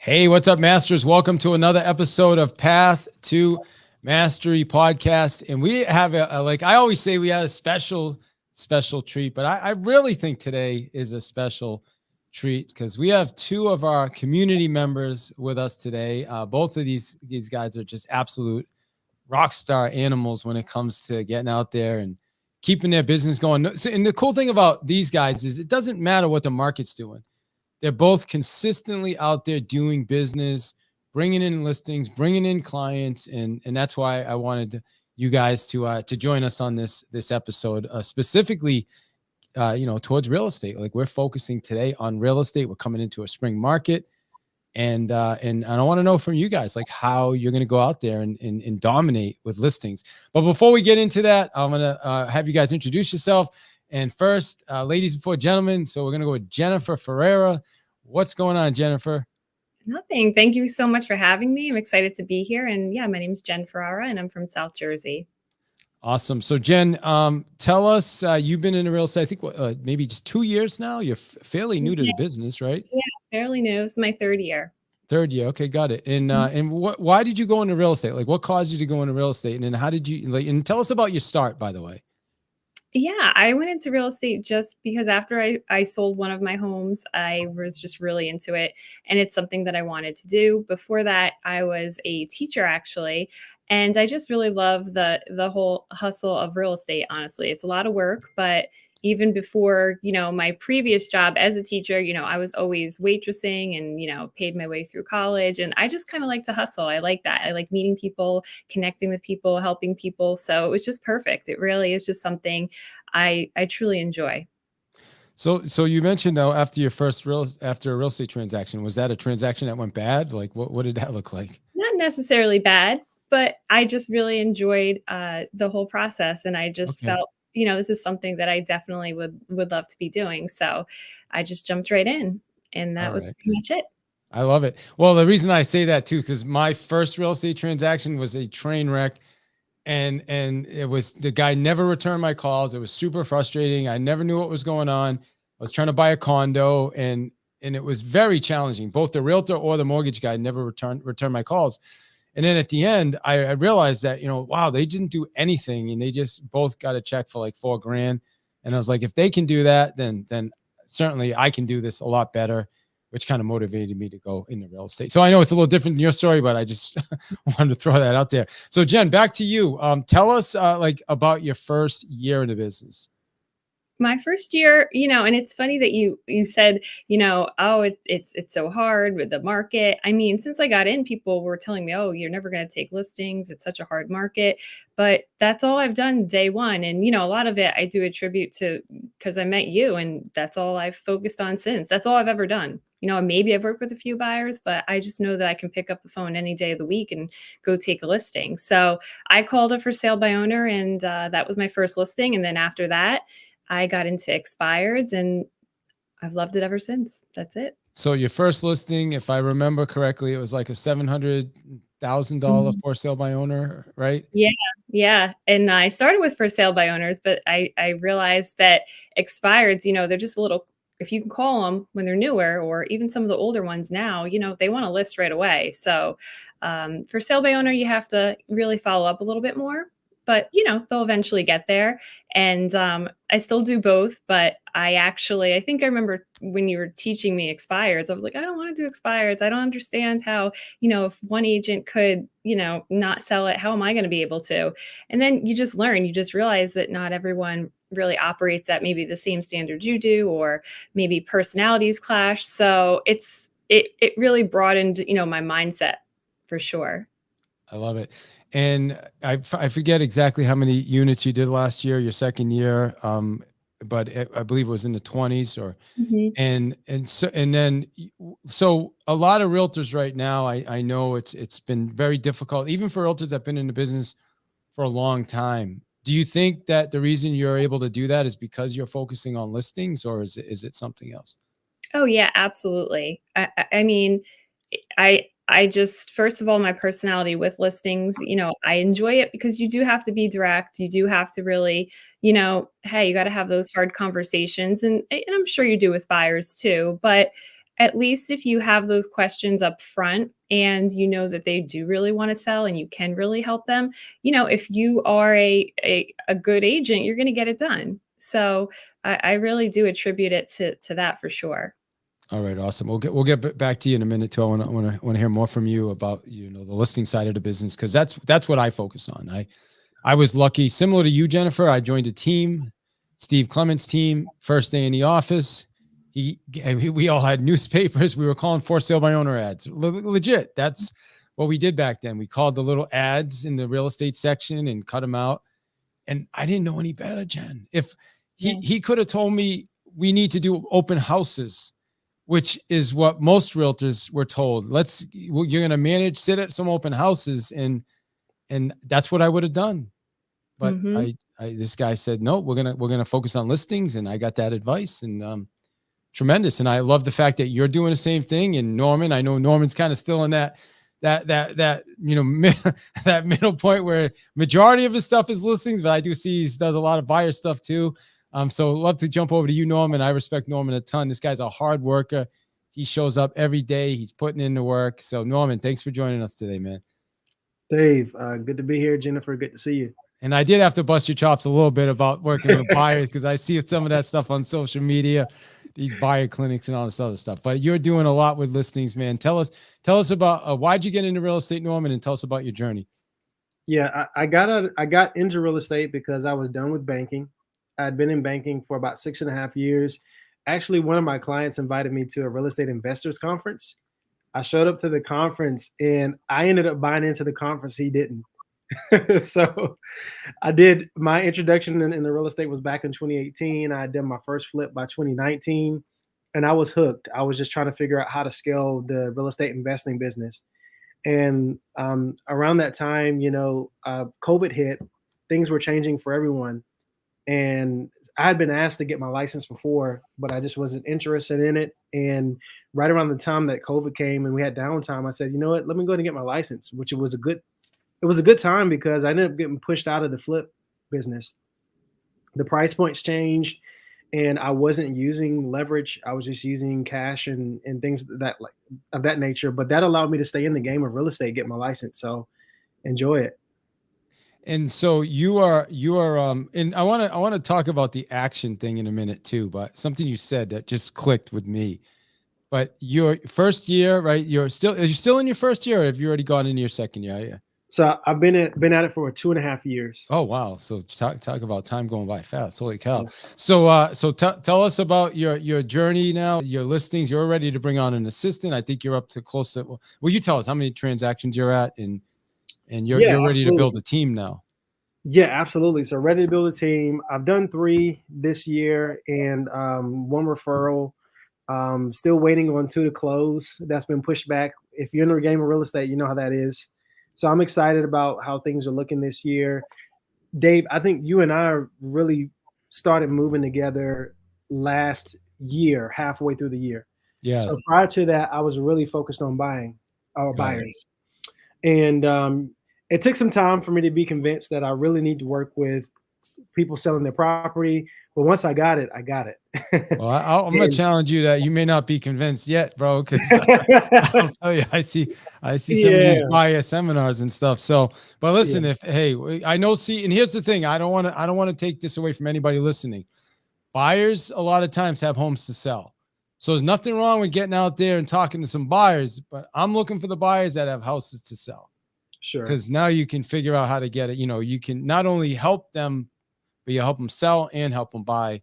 Hey, what's up, masters? Welcome to another episode of Path to Mastery podcast. And we have like I always say, we had a special treat, but I really think today is a special treat because we have two of our community members with us today. Both of these guys are just absolute rock star animals when it comes to getting out there and keeping their business going. So, and the cool thing about these guys is it doesn't matter what the market's doing. They're both consistently out there doing business, bringing in listings, bringing in clients, and that's why I wanted you guys to join us on this episode, specifically, towards real estate. Like we're focusing today on real estate. We're coming into a spring market, and I want to know from you guys like how you're going to go out there and dominate with listings. But before we get into that, I'm gonna have you guys introduce yourself. And first, ladies before gentlemen. So we're going to go with Jennifer Ferrara. What's going on, Jennifer? Nothing. Thank you so much for having me. I'm excited to be here. And yeah, my name's Jen Ferrara and I'm from South Jersey. Awesome. So Jen, tell us, you've been in the real estate, I think maybe just 2 years now. You're fairly new to the business, right? Yeah, fairly new. It's my third year. Third year. Okay, got it. And why did you go into real estate? Like what caused you to go into real estate? And then how did you and tell us about your start, by the way. Yeah, I went into real estate just because after I sold one of my homes, I was just really into it. And it's something that I wanted to do. Before that, I was a teacher actually. And I just really love the whole hustle of real estate, honestly. It's a lot of work, but even before, my previous job as a teacher, I was always waitressing and, paid my way through college. And I just kind of like to hustle. I like that. I like meeting people, connecting with people, helping people. So it was just perfect. It really is just something I truly enjoy. So you mentioned though, after a real estate transaction, was that a transaction that went bad? Like what did that look like? Not necessarily bad, but I just really enjoyed the whole process, and I just Okay. felt, this is something that I definitely would love to be doing. So I just jumped right in, and All that was right. pretty much it. I love it. Well, the reason I say that too, because my first real estate transaction was a train wreck, and it was the guy never returned my calls. It was super frustrating. I never knew what was going on. I was trying to buy a condo, and it was very challenging. Both the realtor or the mortgage guy never returned my calls. And then at the end, I realized that, wow, they didn't do anything, and they just both got a check for like $4,000. And I was like, if they can do that, then certainly I can do this a lot better, which kind of motivated me to go into real estate. So I know it's a little different than your story, but I just wanted to throw that out there. So Jen, back to you. Tell us like about your first year in the business. My first year, and it's funny that you said, oh, it's so hard with the market. I mean, since I got in, people were telling me, oh, you're never going to take listings. It's such a hard market. But that's all I've done day one. And, a lot of it I do attribute to because I met you, and that's all I've focused on since. That's all I've ever done. Maybe I've worked with a few buyers, but I just know that I can pick up the phone any day of the week and go take a listing. So I called a for sale by owner, and that was my first listing. And then after that, I got into expireds, and I've loved it ever since. That's it. So your first listing, if I remember correctly, it was like a $700,000 Mhm. for sale by owner, right? Yeah, yeah, and I started with for sale by owners, but I realized that expireds, they're just a little, if you can call them when they're newer, or even some of the older ones now, they want to list right away. So for sale by owner, you have to really follow up a little bit more, but they'll eventually get there. And I still do both, but I think I remember when you were teaching me expireds, I was like, I don't want to do expireds. I don't understand how, if one agent could, not sell it, how am I going to be able to? And then you just learn, you just realize that not everyone really operates at maybe the same standards you do, or maybe personalities clash. So it really broadened, my mindset for sure. I love it. And I forget exactly how many units you did last year, your second year. But I believe it was in the 20s or, Mhm. so a lot of realtors right now, I know it's been very difficult, even for realtors that have been in the business for a long time. Do you think that the reason you're able to do that is because you're focusing on listings, or is it something else? Oh yeah, absolutely. I mean, I just, first of all, my personality with listings, I enjoy it because you do have to be direct. You do have to really, hey, you got to have those hard conversations, and I'm sure you do with buyers too. But at least if you have those questions up front and you know that they do really want to sell and you can really help them, if you are a good agent, you're going to get it done. So I really do attribute it to that for sure. All right, awesome. We'll get back to you in a minute too. I want to hear more from you about the listing side of the business, because that's what I focus on. I was lucky, similar to you, Jennifer. I joined a team, Steve Clement's team, first day in the office. We all had newspapers. We were calling for sale by owner ads. Legit. That's what we did back then. We called the little ads in the real estate section and cut them out. And I didn't know any better, Jen. If he could have told me we need to do open houses, which is what most realtors were told. You're going to sit at some open houses, and that's what I would have done. But Hmm. this guy said, no, we're going to focus on listings. And I got that advice, and tremendous. And I love the fact that you're doing the same thing. And Norman, I know Norman's kind of still in that that middle point where majority of his stuff is listings, but I do see he does a lot of buyer stuff too. So love to jump over to you, Norman. I respect Norman a ton. This guy's a hard worker. He shows up every day. He's putting in the work. So Norman, thanks for joining us today, man. Dave, good to be here. Jennifer, good to see you. And I did have to bust your chops a little bit about working with buyers, because I see some of that stuff on social media, these buyer clinics and all this other stuff. But you're doing a lot with listings, man. Tell us about why'd you get into real estate, Norman, and tell us about your journey. Yeah, I got into real estate because I was done with banking. I'd been in banking for about 6.5 years. Actually, one of my clients invited me to a real estate investors conference. I showed up to the conference and I ended up buying into the conference. He didn't. So I did my introduction in the real estate was back in 2018. I did my first flip by 2019 and I was hooked. I was just trying to figure out how to scale the real estate investing business. And around that time, COVID hit, things were changing for everyone. And I had been asked to get my license before, but I just wasn't interested in it. And right around the time that COVID came and we had downtime, I said, you know what, let me go ahead and get my license, which it was a good time because I ended up getting pushed out of the flip business. The price points changed and I wasn't using leverage. I was just using cash and things that like of that nature. But that allowed me to stay in the game of real estate, get my license. So enjoy it. And so you are and I want to talk about the action thing in a minute too, but something you said that just clicked with me. But your first year, right? Are you still in your first year, or have you already gone into your second year? Yeah. So I've been at it for 2.5 years. Oh wow! So talk about time going by fast. Holy cow! Yeah. So tell us about your journey now. Your listings. You're ready to bring on an assistant. I think you're up to close to. Well, you tell us how many transactions you're at, and you're ready to build a team now. Yeah, absolutely. So ready to build a team. I've done 3 this year and 1 referral. Still waiting on 2 to close. That's been pushed back. If you're in the game of real estate, you know how that is. So I'm excited about how things are looking this year. Dave, I think you and I really started moving together last year, halfway through the year. Yeah. So prior to that, I was really focused on buyers. And it took some time for me to be convinced that I really need to work with people selling their property. But once I got it, I got it. Well, I'm going to challenge you that you may not be convinced yet, bro, because I'll tell you, I see some of these buyer seminars and stuff. So, but listen, I know, and here's the thing, I don't want to take this away from anybody listening. Buyers a lot of times have homes to sell. So there's nothing wrong with getting out there and talking to some buyers, but I'm looking for the buyers that have houses to sell. Sure. Because now you can figure out how to get it. You can not only help them, but you help them sell and help them buy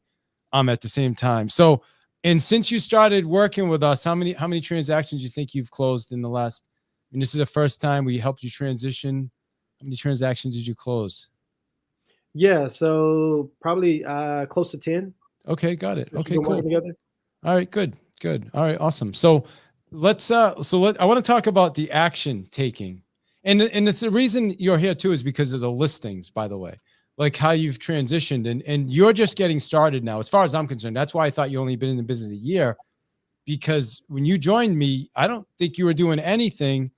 at the same time. So, and since you started working with us, how many transactions do you think you've closed in the last, and this is the first time we helped you transition. How many transactions did you close? Yeah. So probably close to 10. Okay. Got it. Okay, cool. Together. All right. Good. All right. Awesome. So I want to talk about the action taking. And it's the reason you're here too is because of the listings, by the way, like how you've transitioned and you're just getting started now. As far as I'm concerned, that's why I thought you only been in the business a year, because when you joined me, I don't think you were doing anything.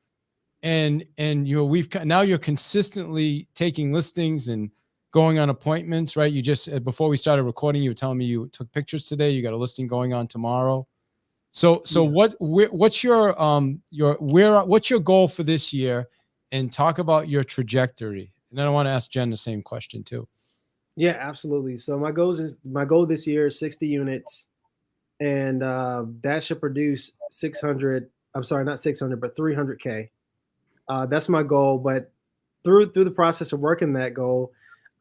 And now you're consistently taking listings and going on appointments, right? You just, before we started recording, you were telling me you took pictures today. You got a listing going on tomorrow. So Yeah. what's what's your goal for this year, and talk about your trajectory. And then I want to ask Jen the same question too. Yeah, absolutely. So my goal this year is 60 units, and that should produce 600. I'm sorry, not 600, but 300K. That's my goal. But through the process of working that goal,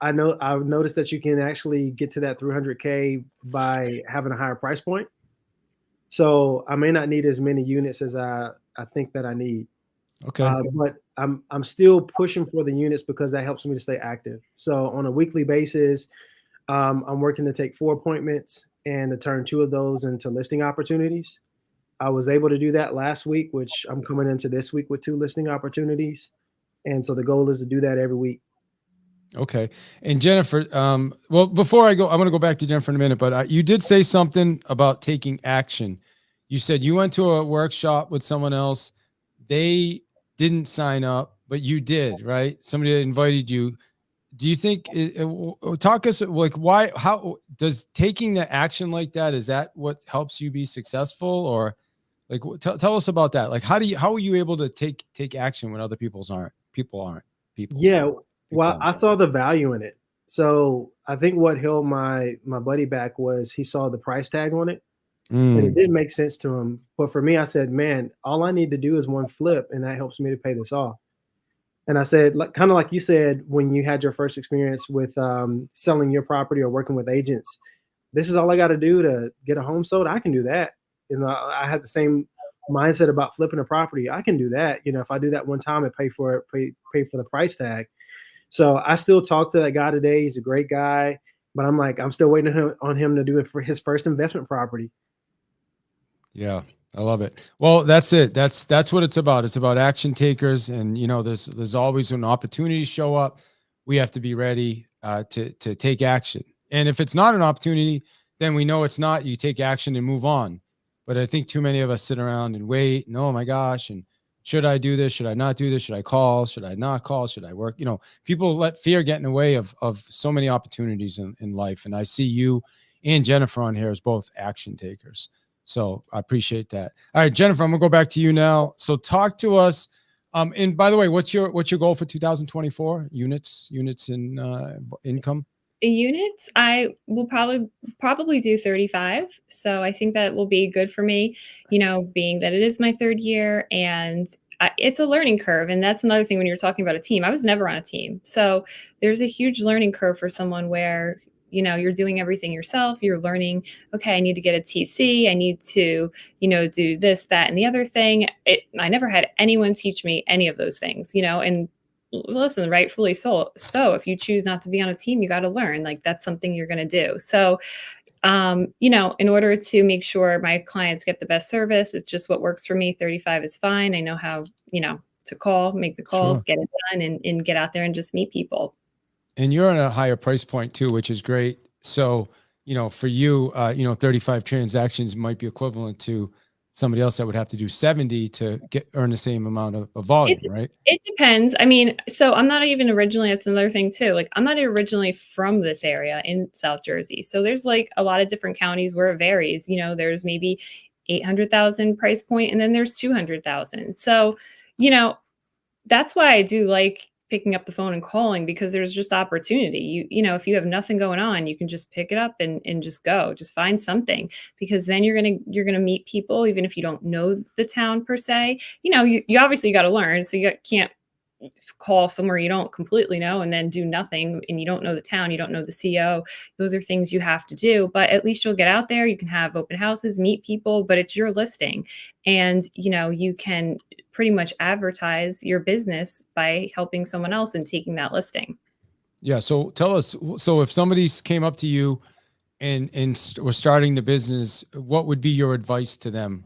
I've noticed that you can actually get to that 300K by having a higher price point. So I may not need as many units as I think that I need. Okay. But I'm still pushing for the units because that helps me to stay active. So on a weekly basis, I'm working to take 4 appointments and to turn 2 of those into listing opportunities. I was able to do that last week, which I'm coming into this week with 2 listing opportunities. And so the goal is to do that every week. Okay. And Jennifer, well, before I go, I'm going to go back to Jennifer in a minute, but you did say something about taking action. You said you went to a workshop with someone else. They didn't sign up, but you did, right? Somebody invited you. Do you think talk us like why, how does taking the action like that, is that what helps you be successful? Or like, tell us about that. Like, how are you able to take action when other people aren't? Yeah, People well, aren't. I saw the value in it. So I think what held my buddy back was he saw the price tag on it, and it Mm, didn't make sense to him. But for me, I said, man, all I need to do is one flip, and that helps me to pay this off. And I said, like, kind of like you said when you had your first experience with selling your property or working with agents, this is all I got to do to get a home sold. I can do that. I had the same mindset about flipping a property. I can do that. If I do that one time and pay for the price tag. So I still talk to that guy today. He's a great guy, but I'm still waiting on him to do it for his first investment property. yeah, I love it. Well, that's it. That's what it's about. It's about action takers, and there's always when opportunities show up, we have to be ready to take action. And if it's not an opportunity, then we know it's not. You take action and move on. But I think too many of us sit around and wait. And, oh my gosh, and should I do this? Should I not do this? Should I call? Should I not call? Should I work? People let fear get in the way of so many opportunities in life. And I see you and Jennifer on here as both action takers. So I appreciate that. All right, Jennifer, I'm gonna go back to you now. So talk to us. And by the way, what's your goal for 2024? Units in income? Units, I will probably do 35. So I think that will be good for me, being that it is my third year, and it's a learning curve. And that's another thing when you're talking about a team. I was never on a team. So there's a huge learning curve for someone where, you're doing everything yourself. You're learning, okay, I need to get a TC. I need to, do this, that, and the other thing. I never had anyone teach me any of those things, and listen, rightfully so if you choose not to be on a team, you got to learn, like that's something you're going to do. So in order to make sure my clients get the best service, it's just what works for me. 35 is fine. I know how, to make the calls, Sure. get it done, and get out there and just meet people. And you're on a higher price point too, which is great. So, for you, 35 transactions might be equivalent to somebody else that would have to do 70 to earn the same amount of volume, right? It depends. I mean, so I'm not even originally, that's another thing too. Like, I'm not originally from this area in South Jersey. So there's like a lot of different counties where it varies. There's maybe 800,000 price point, and then there's 200,000. So, that's why I do like picking up the phone and calling, because there's just opportunity. If you have nothing going on, you can just pick it up and just go, just find something, because then you're going to meet people, even if you don't know the town per se. You obviously got to learn. So you can't call somewhere you don't completely know and then do nothing, and you don't know the town, you don't know the CO. Those are things you have to do, but at least you'll get out there. You can have open houses, meet people, but it's your listing, and you can pretty much advertise your business by helping someone else and taking that listing. Yeah. So tell us, so if somebody came up to you and was starting the business, what would be your advice to them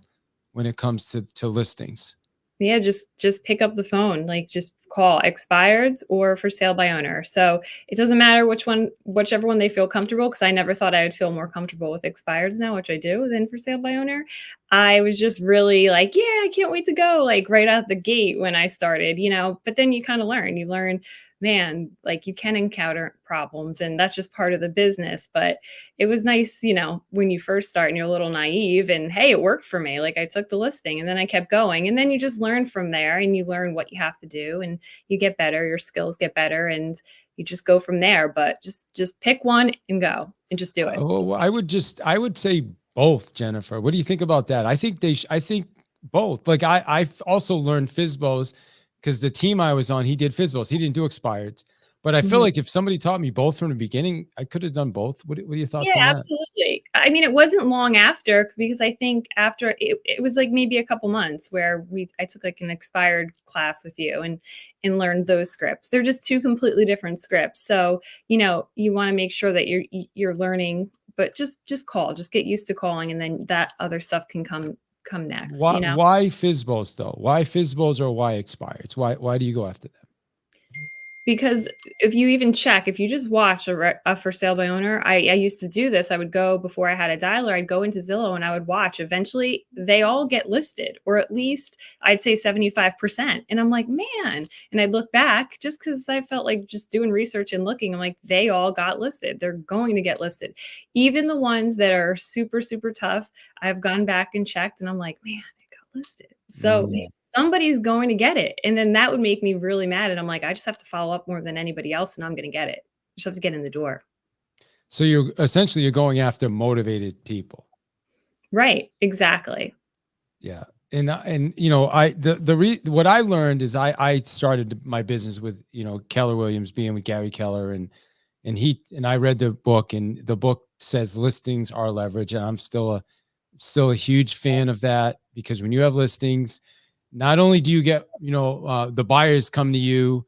when it comes to listings? Yeah, just pick up the phone, like just call expireds or for sale by owner. So it doesn't matter whichever one they feel comfortable. Because I never thought I would feel more comfortable with expireds now, which I do, than for sale by owner. I was just really like, yeah, I can't wait to go, like right out the gate when I started, but then you kind of learn. You learn, man, like you can encounter problems, and that's just part of the business. But it was nice, when you first start and you're a little naive, and hey, it worked for me. Like I took the listing and then I kept going, and then you just learn from there, and you learn what you have to do, and you get better, your skills get better, and you just go from there. But just pick one and go and just do it. Oh, I would say both, Jennifer. What do you think about that? I think both. Like I've also learned FISBOs because the team I was on, he did FISBOs. He didn't do expireds. But I feel Mhm. like if somebody taught me both from the beginning, I could have done both. What are your thoughts Yeah, on that? absolutely. I mean, it wasn't long after, because I think after it was like maybe a couple months where I took like an expired class with you and learned those scripts. They're just two completely different scripts. So, you want to make sure that you're learning, but just call, just get used to calling, and then that other stuff can come next, Why FISBOs though? Why FISBOs or why expireds? Why do you go after them? Because if you even check, if you just watch a for sale by owner, I used to do this. I would go, before I had a dialer, I'd go into Zillow and I would watch. Eventually, they all get listed, or at least I'd say 75%. And I'm like, man. And I'd look back, just because I felt like just doing research and looking, I'm like, they all got listed. They're going to get listed. Even the ones that are super, super tough, I've gone back and checked, and I'm like, man, it got listed. So somebody's going to get it. And then that would make me really mad. And I'm like, I just have to follow up more than anybody else, and I'm going to get it. Just have to get in the door. So you're going after motivated people. Right. Exactly. Yeah. And what I learned is I started my business with, Keller Williams, being with Gary Keller, and I read the book, and the book says listings are leverage. And I'm still a huge fan of that, because when you have listings, not only do you get, the buyers come to you,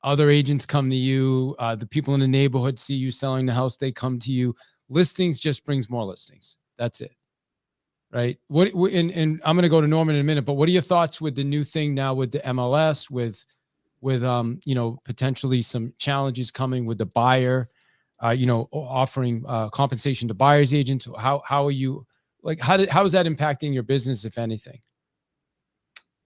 other agents come to you, the people in the neighborhood see you selling the house, they come to you. Listings just brings more listings. That's it. Right. And I'm going to go to Norman in a minute, but what are your thoughts with the new thing now with the MLS, with potentially some challenges coming with the buyer, offering compensation to buyer's agents? How are you, like, how is that impacting your business, if anything?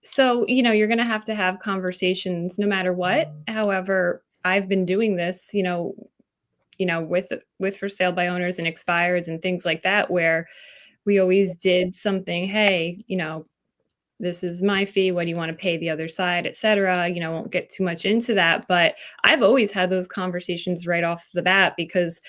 So, you're going to have conversations no matter what. However, I've been doing this, with for sale by owners and expireds and things like that, where we always did something, hey, this is my fee. What do you want to pay the other side, et cetera? Won't get too much into that, but I've always had those conversations right off the bat, because,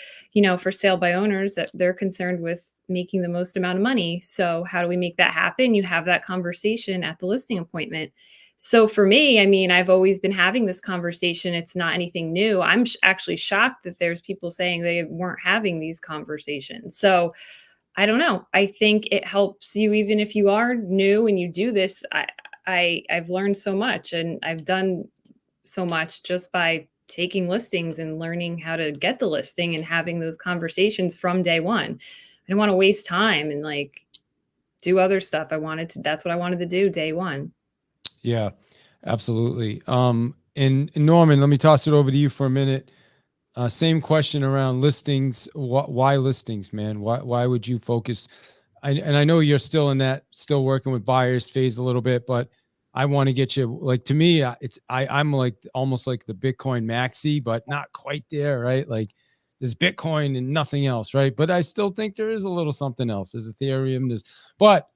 for sale by owners, that they're concerned with making the most amount of money. So how do we make that happen? You have that conversation at the listing appointment. So for me, I mean, I've always been having this conversation. It's not anything new. I'm actually shocked that there's people saying they weren't having these conversations. So I don't know. I think it helps you, even if you are new and you do this. I've learned so much, and I've done so much just by taking listings and learning how to get the listing and having those conversations from day one. I don't want to waste time and like do other stuff. That's what I wanted to do day one. Yeah, absolutely. And Norman, let me toss it over to you for a minute. Same question around listings. Why listings, man? Why would you focus? And I know you're still working with buyers phase a little bit, but I want to get you, like, to me, I'm like almost like the Bitcoin maxi, but not quite there, right? Like there's Bitcoin and nothing else, right? But I still think there is a little something else. There's Ethereum, but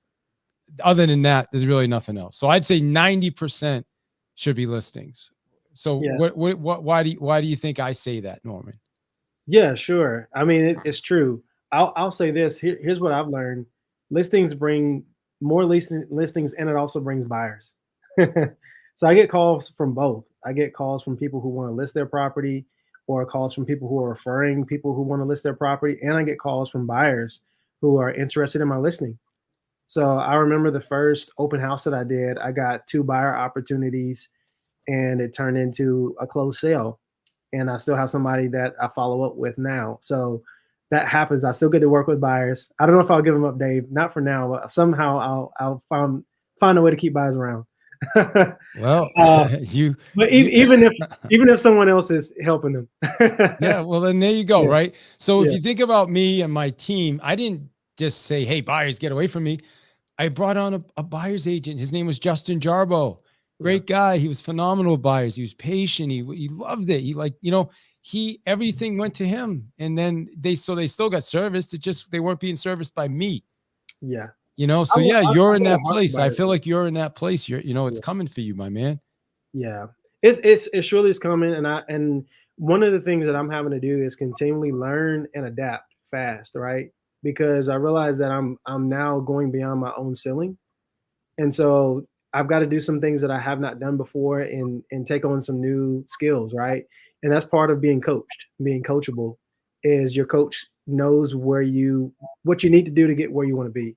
other than that, there's really nothing else. So I'd say 90% should be listings. So Yeah. why do you think I say that, Norman? Yeah, sure. I mean, it's true. I'll say this. Here's what I've learned: listings bring more listings, and it also brings buyers. So I get calls from both. I get calls from people who want to list their property, or calls from people who are referring people who want to list their property, and I get calls from buyers who are interested in my listing. So I remember the first open house that I did, I got 2 buyer opportunities, and it turned into a closed sale. And I still have somebody that I follow up with now. So that happens. I still get to work with buyers. I don't know if I'll give them up, Dave. Not for now, but somehow I'll find a way to keep buyers around. Well, uh, you, but you, even if someone else is helping them. yeah, well, then there you go. Yeah, Right. So if yeah, you think about me and my team, I didn't just say, hey, buyers, get away from me. I brought on a buyer's agent. His name was Justin Jarbo. yeah, Great guy. He was phenomenal with buyers. He was patient. He loved it. He like, everything went to him. And then they still got serviced. It just, they weren't being serviced by me, yeah. So yeah, you're I in want a that heart place. I buyer. feel like you're in that place. It's Yeah. coming for you, my man. Yeah, it surely is coming, and one of the things that I'm having to do is continually learn and adapt fast, right? Because I realize that I'm now going beyond my own ceiling, and so I've got to do some things that I have not done before, and take on some new skills, right? And that's part of being coached, being coachable, is your coach knows what you need to do to get where you want to be,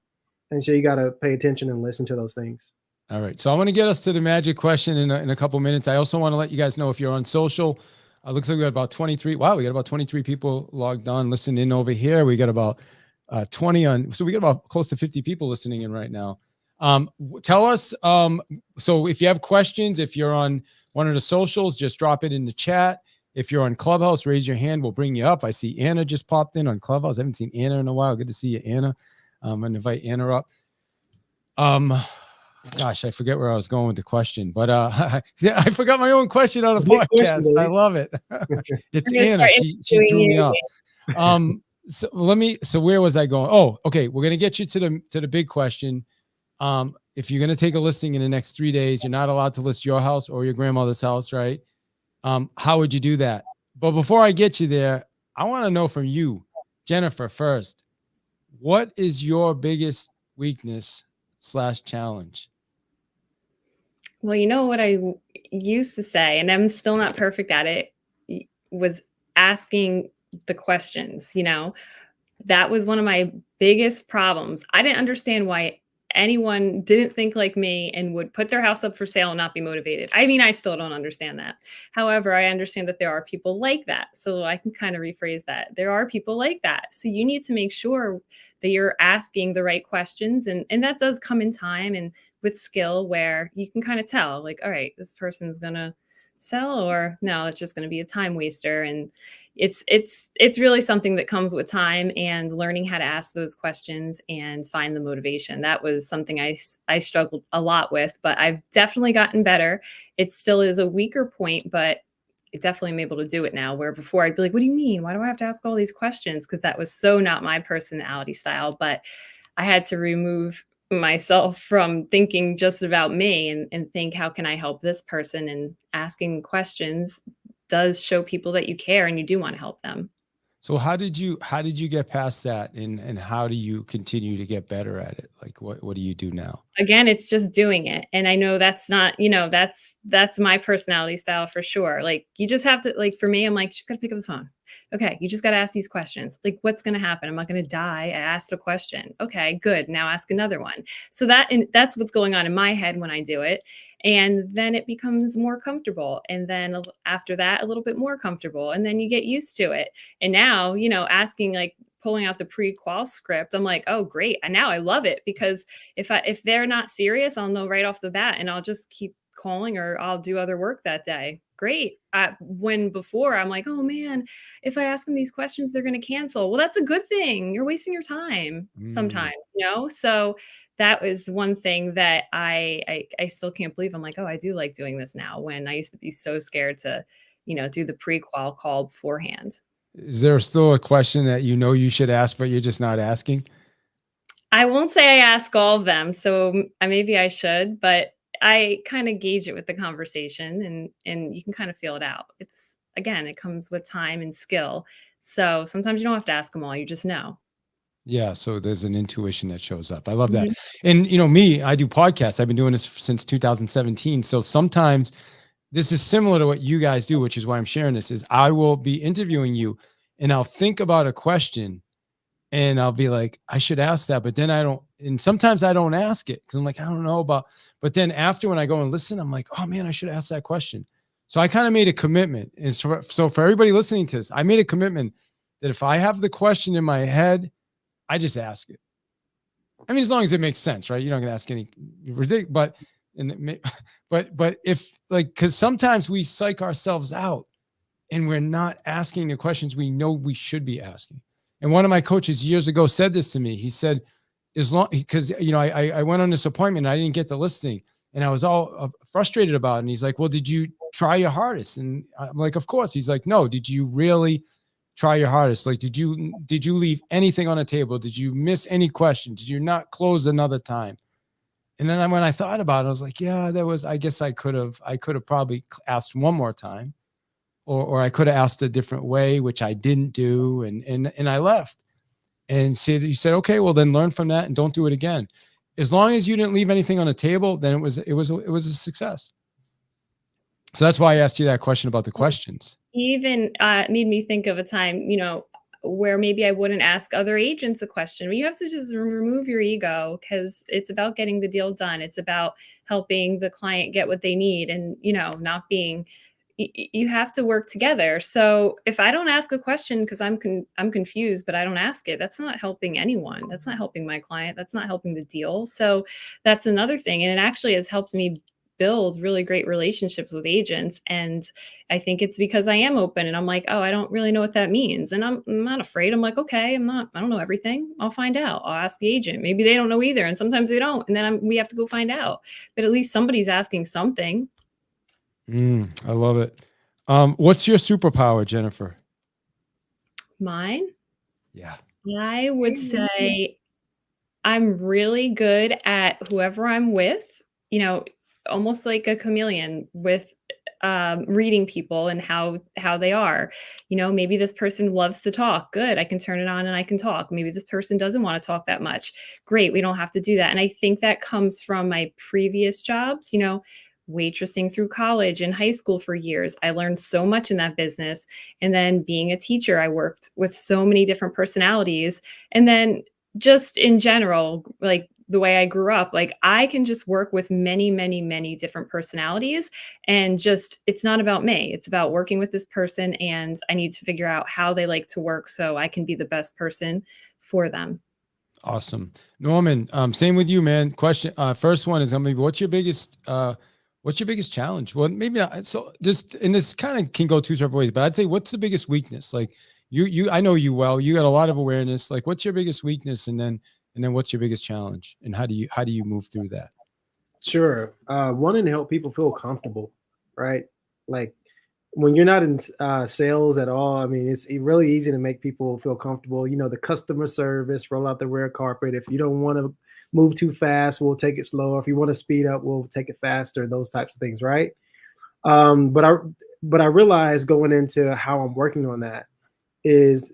and so you got to pay attention and listen to those things. All right. So I want to get us to the magic question in a couple minutes. I also want to let you guys know if you're on social, looks like we got about 23. Wow. We got about 23 people logged on, listening in over here. We got about 20 on. So we got about close to 50 people listening in right now. Tell us. So if you have questions, if you're on one of the socials, just drop it in the chat. If you're on Clubhouse, raise your hand. We'll bring you up. I see Anna just popped in on Clubhouse. I haven't seen Anna in a while. Good to see you, Anna. I'm going to invite Anna up. Gosh, I forget where I was going with the question, but I forgot my own question on a podcast. I love it. It's Anna. She threw me off. So where was I going? Oh, okay. We're gonna get you to the big question. If you're gonna take a listing in the next 3 days, you're not allowed to list your house or your grandmother's house, right? How would you do that? But before I get you there, I want to know from you, Jennifer, first. What is your biggest weakness / challenge? Well, you know what I used to say, and I'm still not perfect at it, was asking the questions. That was one of my biggest problems. I didn't understand why anyone didn't think like me and would put their house up for sale and not be motivated. I mean, I still don't understand that. However, I understand that there are people like that. So I can kind of rephrase that. There are people like that. So you need to make sure that you're asking the right questions. And that does come in time and with skill, where you can kind of tell, like, all right, this person's going to sell, or no, it's just going to be a time waster. And it's really something that comes with time and learning how to ask those questions and find the motivation. That was something I struggled a lot with, but I've definitely gotten better. It still is a weaker point, but it definitely am able to do it now, where before I'd be like, what do you mean? Why do I have to ask all these questions? Because that was so not my personality style. But I had to remove myself from thinking just about me and think, how can I help this person? And asking questions does show people that you care and you do want to help them. So how did you get past that, and how do you continue to get better at it? Like what do you do now? Again, it's just doing it. And I know that's not, that's my personality style for sure. Like, you just have to, like, for me, I'm like, you just got to pick up the phone. Okay, you just got to ask these questions. Like, what's going to happen? I'm not going to die. I asked a question. Okay, good. Now ask another one. So that's what's going on in my head when I do it. And then it becomes more comfortable. And then after that, a little bit more comfortable. And then you get used to it. And now, asking, like, pulling out the pre-qual script, I'm like, oh, great. And now I love it, because if they're not serious, I'll know right off the bat, and I'll just keep calling, or I'll do other work that day. Great. When before I'm like, oh man, if I ask them these questions, they're going to cancel. Well, that's a good thing. You're wasting your time sometimes, So that was one thing that I still can't believe. I'm like, oh, I do like doing this now, when I used to be so scared to, do the pre-qual call beforehand. Is there still a question that you should ask, but you're just not asking? I won't say I ask all of them, so maybe I should, but I kind of gauge it with the conversation, and you can kind of feel it out. It comes with time and skill. So sometimes you don't have to ask them all, you just know. Yeah. So there's an intuition that shows up. I love that. Mhm. And me, I do podcasts. I've been doing this since 2017. So sometimes this is similar to what you guys do, which is why I'm sharing this, is I will be interviewing you and I'll think about a question and I'll be like, I should ask that, but then I don't. And sometimes I don't ask it because I'm like, I don't know about, but then after, when I go and listen, I'm like, oh man, I should ask that question. So I kind of made a commitment. And so for everybody listening to this, I made a commitment that if I have the question in my head, I just ask it. I mean, as long as it makes sense, right? You're not going to ask any ridiculous, but And but if like, because sometimes we psych ourselves out and we're not asking the questions we know we should be asking. And one of my coaches years ago said this to me. He said, as long, because, you know, I went on this appointment and I didn't get the listing and I was all frustrated about it. And he's like, well, did you try your hardest? And I'm like, of course. He's like, no, did you really try your hardest? Like, did you leave anything on the table? Did you miss any questions? Did you not close another time? And then when I thought about it, I was like, yeah, I guess I could have probably asked one more time, or I could have asked a different way, which I didn't do. And I left. And you said, okay, well then learn from that and don't do it again. As long as you didn't leave anything on the table, then it was a success. So that's why I asked you that question about the questions. Even made me think of a time, you know, where maybe I wouldn't ask other agents a question. But you have to just remove your ego, because it's about getting the deal done. It's about helping the client get what they need, and, you know, not being, you have to work together. So if I don't ask a question because I'm confused, but I don't ask it, that's not helping anyone. That's not helping my client. That's not helping the deal. So that's another thing. And it actually has helped me build really great relationships with agents. And I think it's because I am open and I'm like, oh, I don't really know what that means. And I'm not afraid. I'm like, okay, I don't know everything. I'll find out. I'll ask the agent. Maybe they don't know either. And sometimes they don't. And then we have to go find out. But at least somebody's asking something. I love it. What's your superpower, Jennifer? Mine? Yeah. I would say I'm really good at whoever I'm with, you know, almost like a chameleon with reading people and how they are. You know, maybe this person loves to talk. Good. I can turn it on and I can talk. Maybe this person doesn't want to talk that much. Great. We don't have to do that. And I think that comes from my previous jobs, you know, waitressing through college and high school for years. I learned so much in that business. And then being a teacher, I worked with so many different personalities. And then just in general, like the way I grew up, like I can just work with many, many, many different personalities. And just, it's not about me. It's about working with this person. And I need to figure out how they like to work so I can be the best person for them. Awesome. Norman, same with you, man. Question. First one is going to be, what's your biggest challenge? Well, maybe not. So just, and this kind of can go two separate ways, but I'd say, what's the biggest weakness? Like I know you well, you got a lot of awareness. Like, what's your biggest weakness? And then what's your biggest challenge? And how do you move through that? Sure. Wanting to help people feel comfortable, right? Like when you're not in sales at all, I mean, it's really easy to make people feel comfortable. You know, the customer service, roll out the red carpet. If you don't want to move too fast, we'll take it slower. If you want to speed up, we'll take it faster, those types of things, right? But I realized going into how I'm working on that is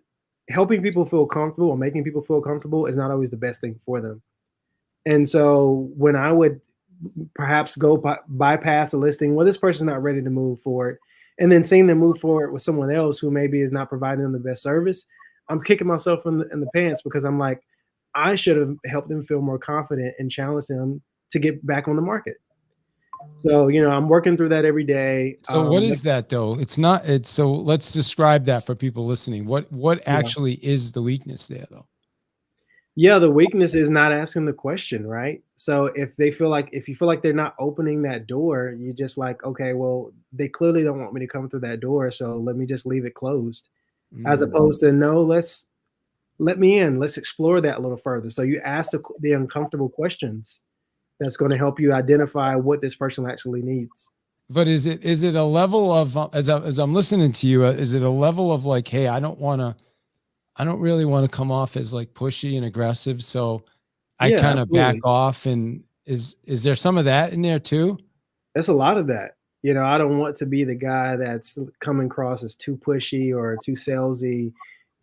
helping people feel comfortable or making people feel comfortable is not always the best thing for them. And so when I would perhaps go bypass a listing, well, this person's not ready to move forward, and then seeing them move forward with someone else who maybe is not providing them the best service, I'm kicking myself in the pants, because I'm like, I should have helped them feel more confident and challenged them to get back on the market. So, you know, I'm working through that every day. So what is that though? So let's describe that for people listening. What actually is the weakness there though? Yeah, the weakness is not asking the question, right? So if you feel like they're not opening that door, you just like, okay, well, they clearly don't want me to come through that door, so let me just leave it closed. As opposed to, no, let me in. Let's explore that a little further. So you ask the uncomfortable questions. That's going to help you identify what this person actually needs. But is it a level of, as I'm listening to you, is it a level of like, hey, I don't really want to come off as like pushy and aggressive, so I kind of back off? And is there some of that in there too? There's a lot of that. You know, I don't want to be the guy that's coming across as too pushy or too salesy,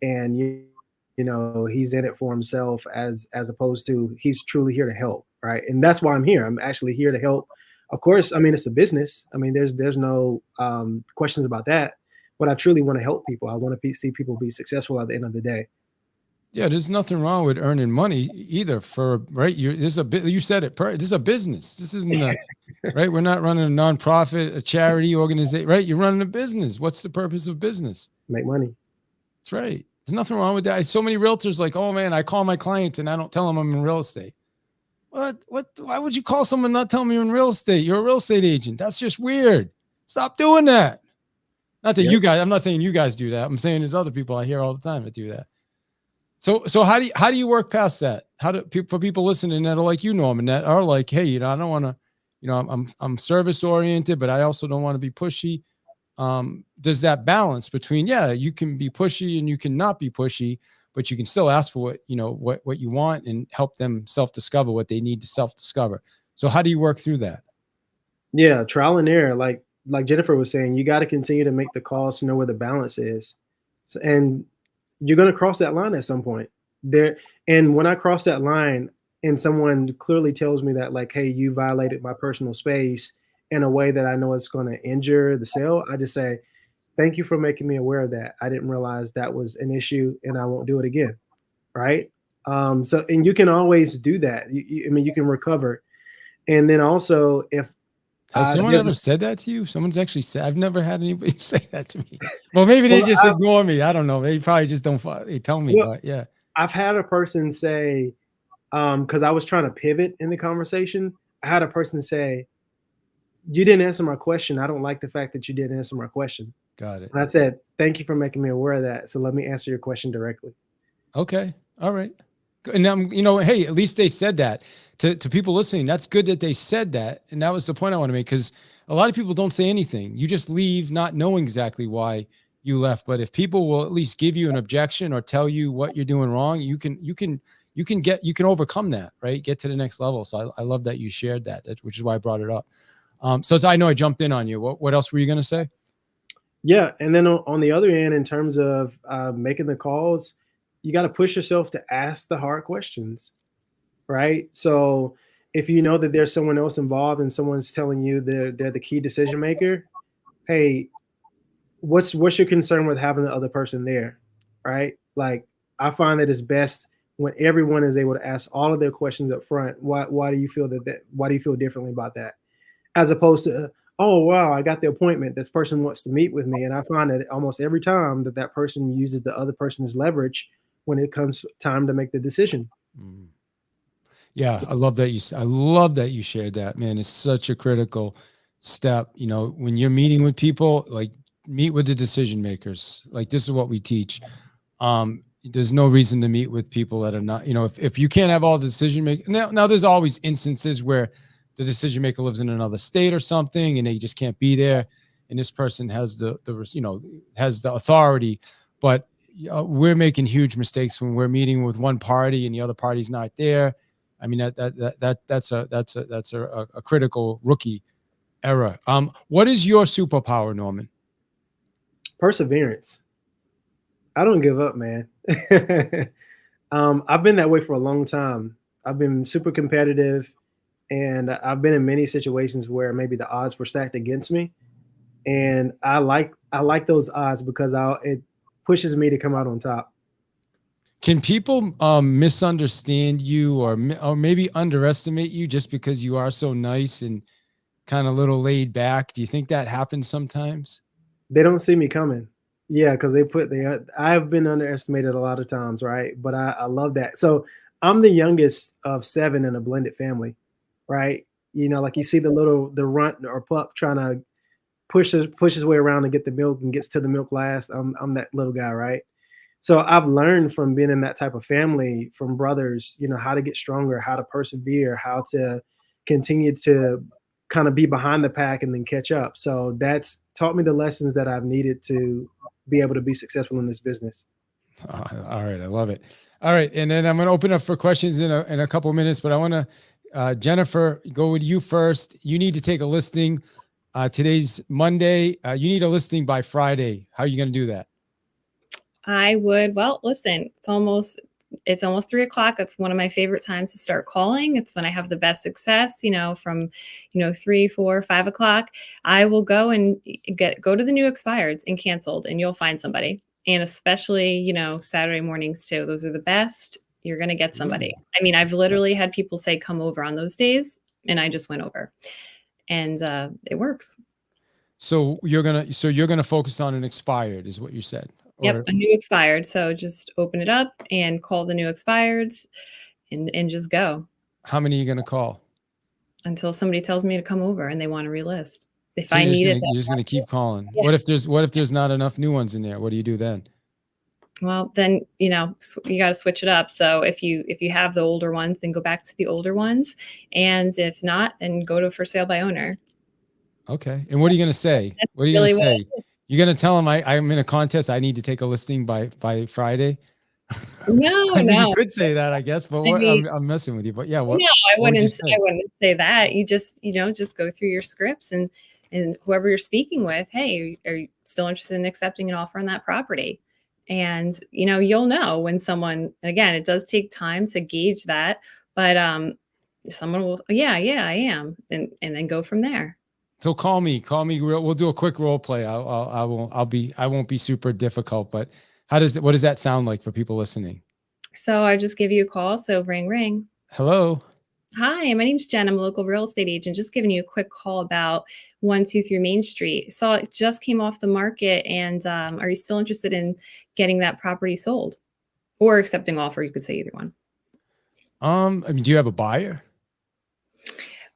and you know, he's in it for himself as opposed to he's truly here to help, right? And that's why I'm here. I'm actually here to help. Of course, I mean, it's a business. I mean, there's no questions about that. But I truly want to help people. I want to see people be successful at the end of the day. Yeah, there's nothing wrong with earning money either. Right, you said it. This is a business. This isn't right. We're not running a nonprofit, a charity organization, right? You're running a business. What's the purpose of business? Make money. That's right. There's nothing wrong with that. So many realtors like, oh man, I call my clients and I don't tell them I'm in real estate. Why would you call someone not telling me you're in real estate? You're a real estate agent. That's just weird. Stop doing that. Not that Yep. you guys, I'm not saying you guys do that. I'm saying there's other people I hear all the time that do that. So how do you work past that? For people listening that are like you, Norman, that are like, hey, I don't want to, I'm service oriented, but I also don't want to be pushy. There's that balance between, you can be pushy and you can not be pushy, but you can still ask for what you want and help them self-discover what they need to self-discover. So how do you work through that? Yeah, trial and error. Like Jennifer was saying, you got to continue to make the calls to know where the balance is. So, and you're going to cross that line at some point there. And when I cross that line and someone clearly tells me that, like, hey, you violated my personal space in a way that I know it's going to injure the sale, I just say, thank you for making me aware of that. I didn't realize that was an issue and I won't do it again. Right. So, and you can always do that. I mean, you can recover. And then also, if Has someone ever said that to you? Someone's actually said, I've never had anybody say that to me. Well, maybe they just ignore me. I don't know. They probably just don't they tell me, but yeah. I've had a person say, because I was trying to pivot in the conversation, I had a person say, you didn't answer my question. I don't like the fact that you didn't answer my question. Got it. And I said, thank you for making me aware of that. So let me answer your question directly. Okay. All right. And hey, at least they said that to people listening. That's good that they said that. And that was the point I want to make, because a lot of people don't say anything. You just leave not knowing exactly why you left. But if people will at least give you an objection or tell you what you're doing wrong, you can overcome that, right? Get to the next level. So I love that you shared that, which is why I brought it up. So I know I jumped in on you. What else were you going to say? Yeah. And then on the other end, in terms of making the calls, you got to push yourself to ask the hard questions, right? So if you know that there's someone else involved and someone's telling you they're the key decision maker, hey, what's your concern with having the other person there, right? Like, I find that it's best when everyone is able to ask all of their questions up front. Why do you feel why do you feel differently about that? As opposed to, oh, wow, I got the appointment. This person wants to meet with me. And I find that almost every time that person uses the other person as leverage when it comes time to make the decision. Yeah, I love that you shared that, man. It's such a critical step. When you're meeting with people, like, meet with the decision makers. Like, this is what we teach. There's no reason to meet with people that are not, if you can't have all the decision makers. Now there's always instances where the decision maker lives in another state or something and they just can't be there. And this person has has the authority, but we're making huge mistakes when we're meeting with one party and the other party's not there. I mean, that's a critical rookie error. What is your superpower, Norman? Perseverance. I don't give up, man. I've been that way for a long time. I've been super competitive, and I've been in many situations where maybe the odds were stacked against me, and I like those odds because it pushes me to come out on top. Can people misunderstand you or maybe underestimate you just because you are so nice and kind of little laid back? Do you think that happens sometimes? They don't see me coming. Yeah, because I've been underestimated a lot of times, right? But I love that. So I'm the youngest of 7 in a blended family, right? Like, you see the runt or pup trying to push his way around to get the milk and gets to the milk last. I'm that little guy, right? So I've learned from being in that type of family, from brothers, how to get stronger, how to persevere, how to continue to kind of be behind the pack and then catch up. So that's taught me the lessons that I've needed to be able to be successful in this business. All right. I love it. All right. And then I'm going to open up for questions in a couple of minutes, but I want to, Jennifer, go with you first. You need to take a listing. Today's Monday. You need a listing by Friday. How are you going to do that? Well, listen, it's almost 3:00. That's one of my favorite times to start calling. It's when I have the best success, from, 3, 4, 5 o'clock. I will go and go to the new expireds and canceled, and you'll find somebody. And especially, Saturday mornings too. Those are the best. You're going to get somebody. I mean, I've literally had people say, come over on those days. And I just went over, and it works. So you're going to focus on an expired is what you said. Yep, a new expired. So just open it up and call the new expireds and just go. How many are you going to call? until somebody tells me to come over and they want to relist. If So I need it, you're just gonna keep calling. yeah. What if there's not enough new ones in there? What do you do then? Well, then, you got to switch it up. So if you have the older ones, then go back to the older ones, and if not, then go to for sale by owner. Okay. And what are you gonna say? That's What are you gonna really what. say? You're gonna tell them I'm in a contest. I need to take a listing by Friday. No, I mean, you no. could say that, I guess, but I what mean, I'm messing with you. But yeah, no, what would you say? I wouldn't say that. You just go through your scripts, and whoever you're speaking with, hey, are you still interested in accepting an offer on that property? And you'll know when someone, again, it does take time to gauge that, but someone will, yeah, yeah, I am, and then go from there. So call me. We'll do a quick role play. I won't be super difficult, but what does that sound like for people listening? So I just give you a call. So ring, ring. Hello. Hi, my name's Jen. I'm a local real estate agent. Just giving you a quick call about 123 Main Street. Saw it just came off the market, and are you still interested in getting that property sold or accepting offer? You could say either one. I mean, do you have a buyer?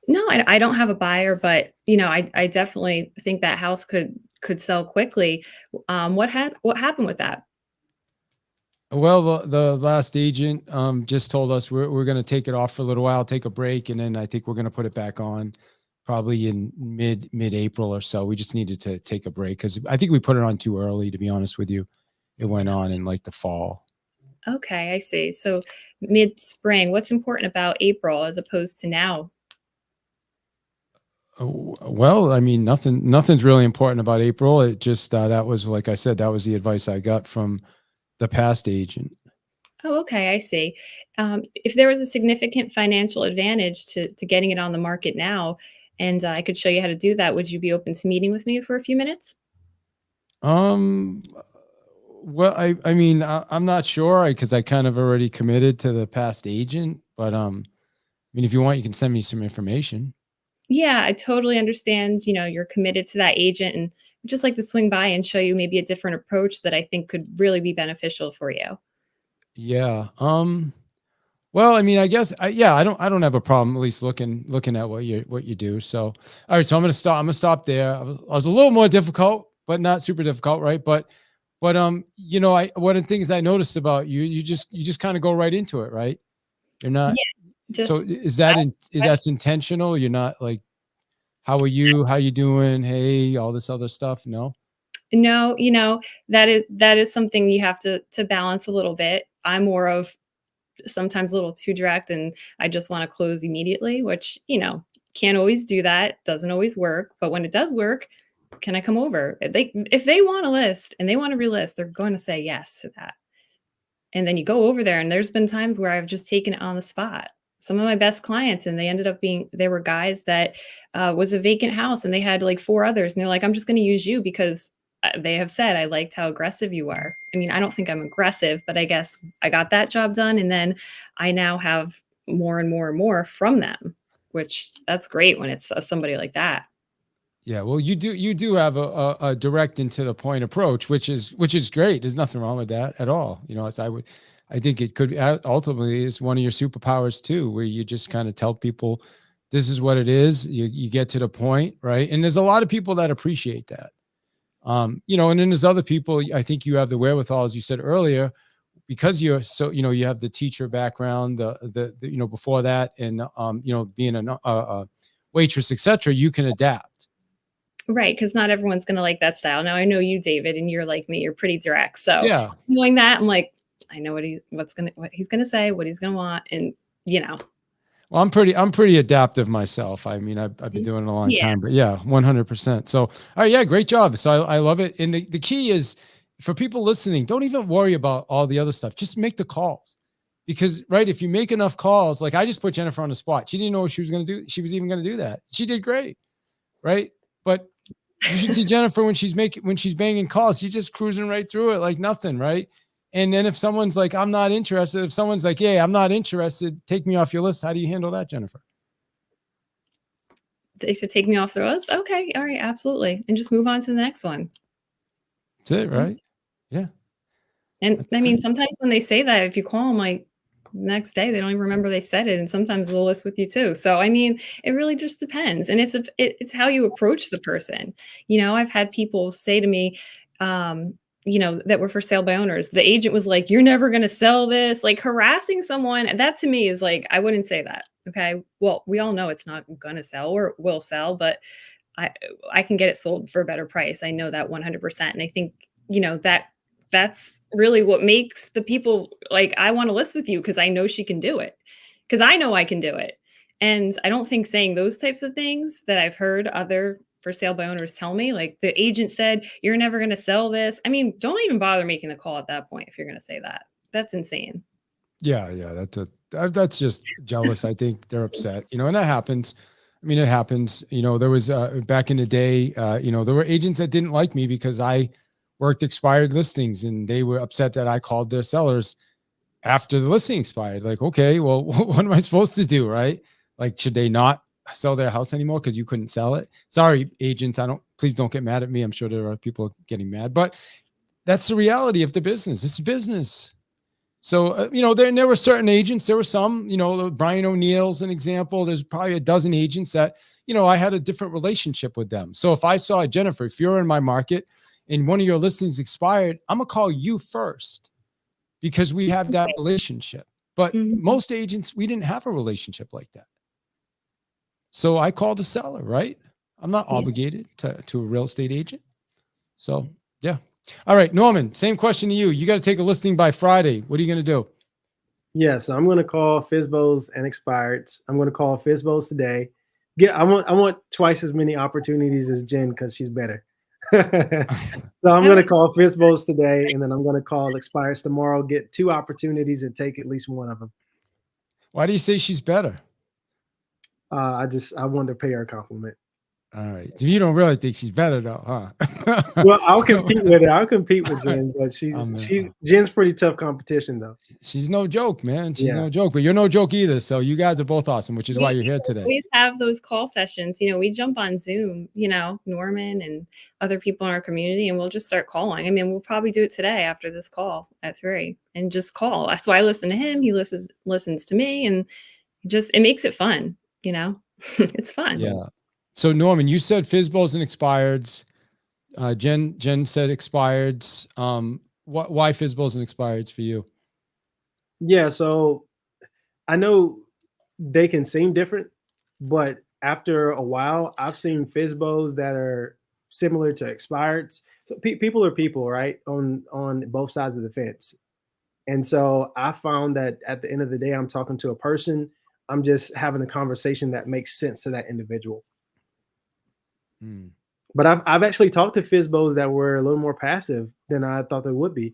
No, I don't have a buyer, but I definitely think that house could sell quickly. What happened with that? Well, the last agent just told us we're going to take it off for a little while, take a break, and then I think we're going to put it back on probably in mid April or so. We just needed to take a break because I think we put it on too early, to be honest with you. It went on in like the fall. Okay, I see. So mid spring. What's important about April as opposed to now? Well, I mean, nothing's really important about April. It just that was, like I said, that was the advice I got from the past agent. Oh, okay, I see. If there was a significant financial advantage to getting it on the market now, and I could show you how to do that, would you be open to meeting with me for a few minutes? Um, well, I mean, I'm not sure because I kind of already committed to the past agent, but I mean, if you want, you can send me some information. Yeah, I totally understand. You're committed to that agent, and I'd just like to swing by and show you maybe a different approach that I think could really be beneficial for you. Yeah. Well, I mean, I guess, yeah, I don't have a problem at least looking at what you do. So, all right. So I'm gonna stop there. I was a little more difficult, but not super difficult, right? But one of the things I noticed about you, you just kind of go right into it, right? You're not. Yeah, So just is ask. that's intentional? You're not like, how are you? How you doing? Hey, all this other stuff. No. No, that is something you have to balance a little bit. I'm more of sometimes a little too direct, and I just want to close immediately, which, can't always do that. Doesn't always work. But when it does work, can I come over? If they want a list and they want to relist, they're going to say yes to that. And then you go over there, and there's been times where I've just taken it on the spot. Some of my best clients, and they ended up being, they were guys that was a vacant house, and they had like four others, and they're like, I'm just going to use you because they have said I liked how aggressive you are. I mean, I don't think I'm aggressive, but I guess I got that job done, and then I now have more and more and more from them, which that's great when it's somebody like that. Yeah, well, you do have a direct and to the point approach, which is great. There's nothing wrong with that at all. As I think it could be ultimately is one of your superpowers too, where you just kind of tell people this is what it is. You get to the point, right? And there's a lot of people that appreciate that. And then there's other people. I think you have the wherewithal, as you said earlier, because you're so you have the teacher background, the before that, and being a waitress, etc. You can adapt. Right, because not everyone's gonna like that style. Now I know you, David, and you're like me, you're pretty direct. So Yeah. knowing that, I'm like, I know what he's gonna say, what he's gonna want, and you know. Well, I'm pretty adaptive myself. I mean, I've been doing it a long Yeah. time, but yeah, 100%. So, all right, yeah, great job. So I love it. And the key is for people listening, don't even worry about all the other stuff. Just make the calls because, right, if you make enough calls, like I just put Jennifer on the spot. She didn't know what she was going to do. She was even going to do that. She did great. Right. But you should see Jennifer when she's banging calls, she's just cruising right through it like nothing. Right. And then if someone's like, I'm not interested, if someone's like, yeah, I'm not interested, take me off your list. How do you handle that, Jennifer? They said take me off the list. Okay, all right, absolutely. And just move on to the next one. That's it, right? Yeah. And That's I mean, great. sometimes when they say that, if you call them like, the next day they don't even remember they said it, and sometimes they'll list with you too. So I mean, it really just depends, and it's how you approach the person. I've had people say to me, that were for sale by owners. The agent was like, "You're never going to sell this," like harassing someone. That to me is like, I wouldn't say that. Okay, well, we all know it's not going to sell or will sell, but I I can get it sold for a better price. I know that 100%. And I think, that's really what makes the people like, I want to list with you because I know she can do it. Because I know I can do it. And I don't think saying those types of things that I've heard other for sale by owners tell me, like the agent said, you're never going to sell this. I mean, don't even bother making the call at that point if you're going to say that. That's insane. Yeah, yeah, that's just jealous. I think they're upset, and that happens. I mean, it happens. There was back in the day, there were agents that didn't like me because I worked expired listings, and they were upset that I called their sellers after the listing expired. Like, okay, well, what am I supposed to do, right? Like, should they not sell their house anymore because you couldn't sell it? Sorry, agents, please don't get mad at me. I'm sure there are people getting mad, but that's the reality of the business. It's business. So, there were certain agents, there were some, Brian O'Neill's an example. There's probably a dozen agents that, I had a different relationship with them. So if I saw Jennifer, if you're in my market and one of your listings expired, I'm going to call you first because we have that relationship. But most agents, we didn't have a relationship like that. So I called the seller, right? I'm not obligated to a real estate agent. So, yeah. All right, Norman, same question to you. You got to take a listing by Friday. What are you going to do? Yeah, so I'm going to call FSBOs and expireds. I'm going to call FSBOs today. I want twice as many opportunities as Jen because she's better. So I'm going to call FSBOs today, and then I'm going to call expireds tomorrow. Get 2 opportunities and take at least one of them. Why do you say she's better? I wanted to pay her a compliment. All right. You don't really think she's better though, huh? Well, I'll compete with her. I'll compete with Jen, but Jen's pretty tough competition though. She's no joke, man. She's no joke, but you're no joke either. So you guys are both awesome, which is why you're here today. We always have those call sessions. We jump on Zoom, Norman and other people in our community, and we'll just start calling. I mean, we'll probably do it today after this call at 3 and just call. That's why I listen to him. He listens to me, and it makes it fun. It's fun. Yeah. So Norman, you said FSBOs and expireds. Jen said expireds. Why FSBOs and expireds for you? Yeah, so I know they can seem different, but after a while, I've seen FSBOs that are similar to expireds. So people are people, right? On both sides of the fence. And so I found that at the end of the day, I'm talking to a person. I'm just having a conversation that makes sense to that individual. But I've actually talked to FSBOs that were a little more passive than I thought they would be.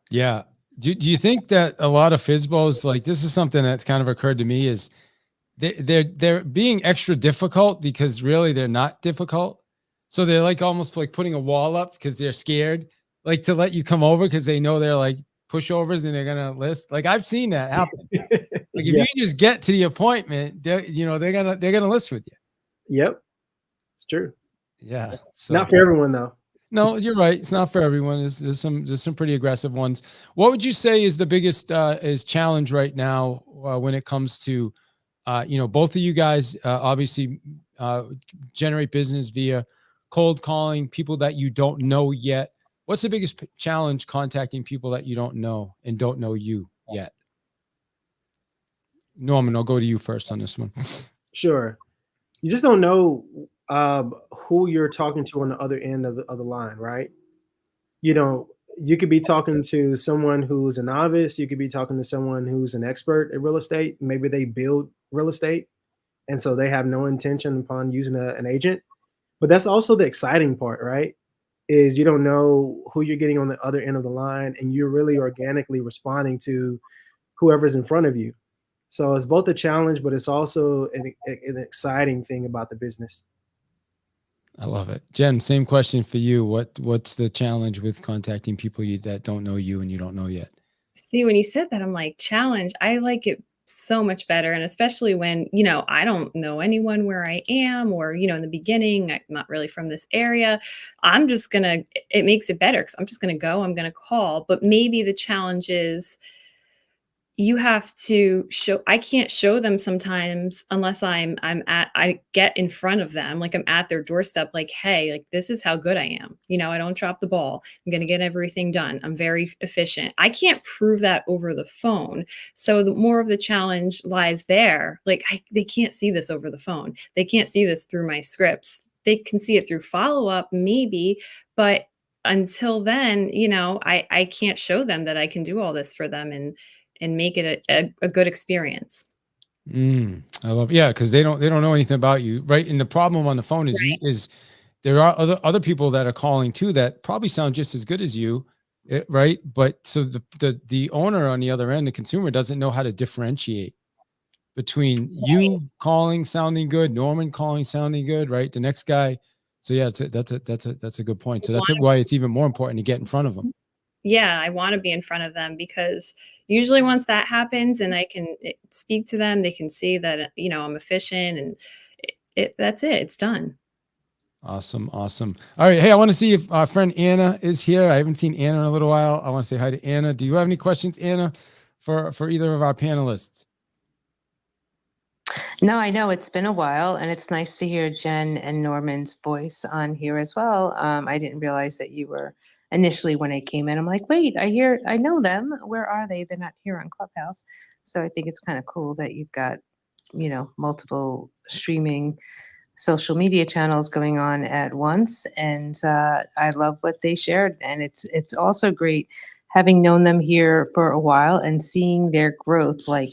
Yeah. Do you think that a lot of FSBOs, like this is something that's kind of occurred to me, is they're being extra difficult because really they're not difficult. So they're like almost like putting a wall up because they're scared, like to let you come over because they know they're like pushovers and they're gonna list. Like I've seen that happen. Like if you just get to the appointment, they're gonna list with you. Yep. It's true. Yeah. So. Not for everyone though. No, you're right. It's not for everyone. There's some pretty aggressive ones. What would you say is the biggest is challenge right now when it comes to, both of you guys obviously generate business via cold calling people that you don't know yet. What's the biggest challenge contacting people that you don't know and don't know you yet? Norman, I'll go to you first on this one. Sure. You just don't know who you're talking to on the other end of the line, right? You could be talking to someone who's a novice. You could be talking to someone who's an expert at real estate. Maybe they build real estate, and so they have no intention upon using an agent. But that's also the exciting part, right? Is you don't know who you're getting on the other end of the line, and you're really organically responding to whoever's in front of you. So it's both a challenge, but it's also an exciting thing about the business. I love it. Jen, same question for you. What's the challenge with contacting people that don't know you and you don't know yet? See, when you said that, I'm like, challenge. I like it so much better. And especially when, I don't know anyone where I am, or, in the beginning, I'm not really from this area. It makes it better because I'm just going to go, I'm going to call. But maybe the challenge is, you have to show, I can't show them sometimes unless I get in front of them, like I'm at their doorstep, like, hey, like this is how good I am. I don't drop the ball. I'm going to get everything done. I'm very efficient. I can't prove that over the phone. So the more of the challenge lies there. Like they can't see this over the phone. They can't see this through my scripts. They can see it through follow-up maybe, but until then, I can't show them that I can do all this for them and make it a good experience. I love, yeah, because they don't know anything about you, right? And the problem on the phone is there are other people that are calling too that probably sound just as good as you, right? But so the owner on the other end, the consumer, doesn't know how to differentiate between you calling sounding good, Norman calling sounding good, right? The next guy. So yeah, that's a good point. So that's why it's even more important to get in front of them. Yeah, I want to be in front of them because usually once that happens and I can speak to them, they can see that, I'm efficient and that's it. It's done. Awesome. All right. Hey, I want to see if our friend Anna is here. I haven't seen Anna in a little while. I want to say hi to Anna. Do you have any questions, Anna, for either of our panelists? No, I know it's been a while, and it's nice to hear Jen and Norman's voice on here as well. I didn't realize that you were initially when I came in. I'm like, wait, I know them. Where are they? They're not here on Clubhouse. So I think it's kind of cool that you've got, multiple streaming social media channels going on at once. And I love what they shared. And it's also great having known them here for a while and seeing their growth, like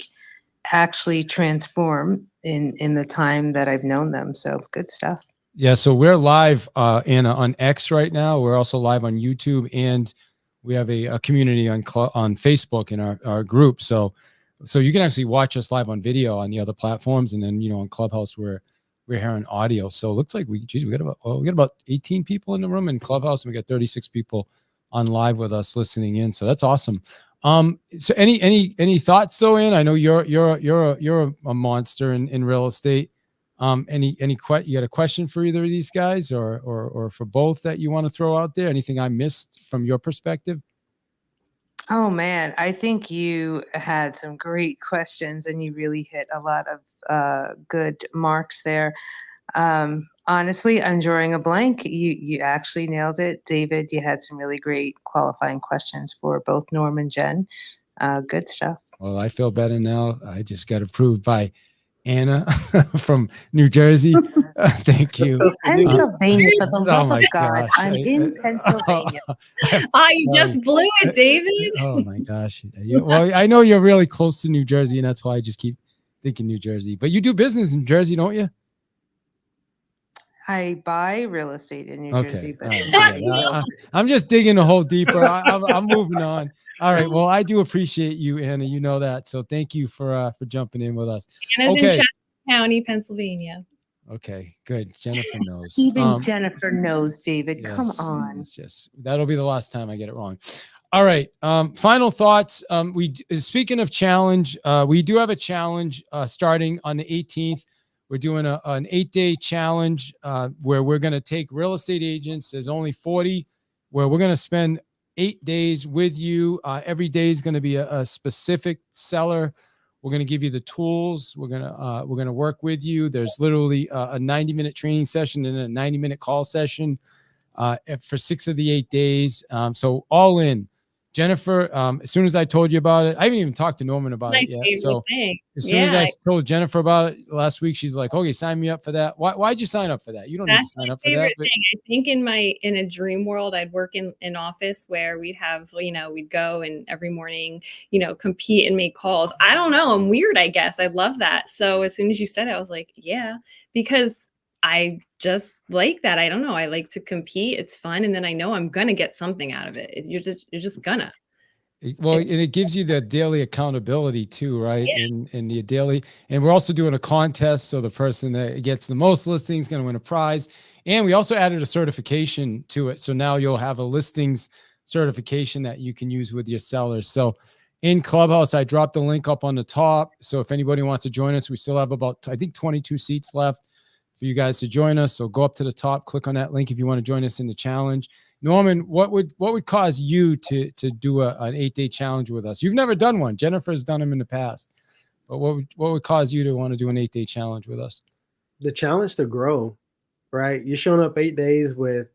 actually transform in the time that I've known them. So good stuff. Yeah. So we're live, Anna, on X right now. We're also live on YouTube, and we have a community on Facebook in our group. So you can actually watch us live on video on the other platforms, and then on Clubhouse we're hearing audio. So it looks like we got about 18 people in the room in Clubhouse, and we got 36 people on live with us listening in. So that's awesome. So any thoughts though, Ann? I know you're a monster in real estate. You got a question for either of these guys or for both that you want to throw out there? Anything I missed from your perspective? Oh man, I think you had some great questions and you really hit a lot of good marks there. Honestly, I'm drawing a blank. You actually nailed it. David, you had some really great qualifying questions for both Norm and Jen. Good stuff. Well, I feel better now. I just got approved by Anna from New Jersey. Thank you. Pennsylvania, for the love of God. Gosh. I'm in Pennsylvania. You just blew it, David. Oh my gosh. Well, I know you're really close to New Jersey, and that's why I just keep thinking New Jersey. But you do business in Jersey, don't you? I buy real estate in New Jersey, but I'm just digging a hole deeper. I'm moving on. All right. Well, I do appreciate you, Anna. You know that. So thank you for jumping in with us. Anna's in Chester County, Pennsylvania. Okay, good. Jennifer knows. Even Jennifer knows, David. Yes, come on. Yes. That'll be the last time I get it wrong. All right. Final thoughts. Speaking of challenge, we do have a challenge starting on the 18th. We're doing an 8-day challenge where we're going to take real estate agents. There's only 40, where we're going to spend 8 days with you. Every day is going to be a specific seller. We're going to give you the tools. We're going to work with you. There's literally a 90-minute training session and a 90-minute call session for 6 of the 8 days. So all in. Jennifer, as soon as I told you about it, I haven't even talked to Norman about it yet. So as soon as I told Jennifer about it last week, she's like, okay, sign me up for that. Why'd you sign up for that? You don't need to sign up for that. Thing. I think in a dream world, I'd work in an office where we'd have, we'd go and every morning, compete and make calls. I don't know. I'm weird, I guess. I love that. So as soon as you said it, I was like, yeah, because I just like that. I don't know. I like to compete. It's fun. And then I know I'm going to get something out of it. You're just gonna. Well, and it gives you that daily accountability too, right? Yeah. And the daily, and we're also doing a contest. So the person that gets the most listings is going to win a prize. And we also added a certification to it. So now you'll have a listings certification that you can use with your sellers. So in Clubhouse, I dropped the link up on the top. So if anybody wants to join us, we still have about, I think, 22 seats left for you guys to join us. So go up to the top, click on that link if you want to join us in the challenge. Norman, what would cause you to do an 8-day challenge with us? You've never done one. Jennifer's done them in the past, but what would cause you to want to do an 8-day challenge with us? The challenge to grow, right? You're showing up 8 days with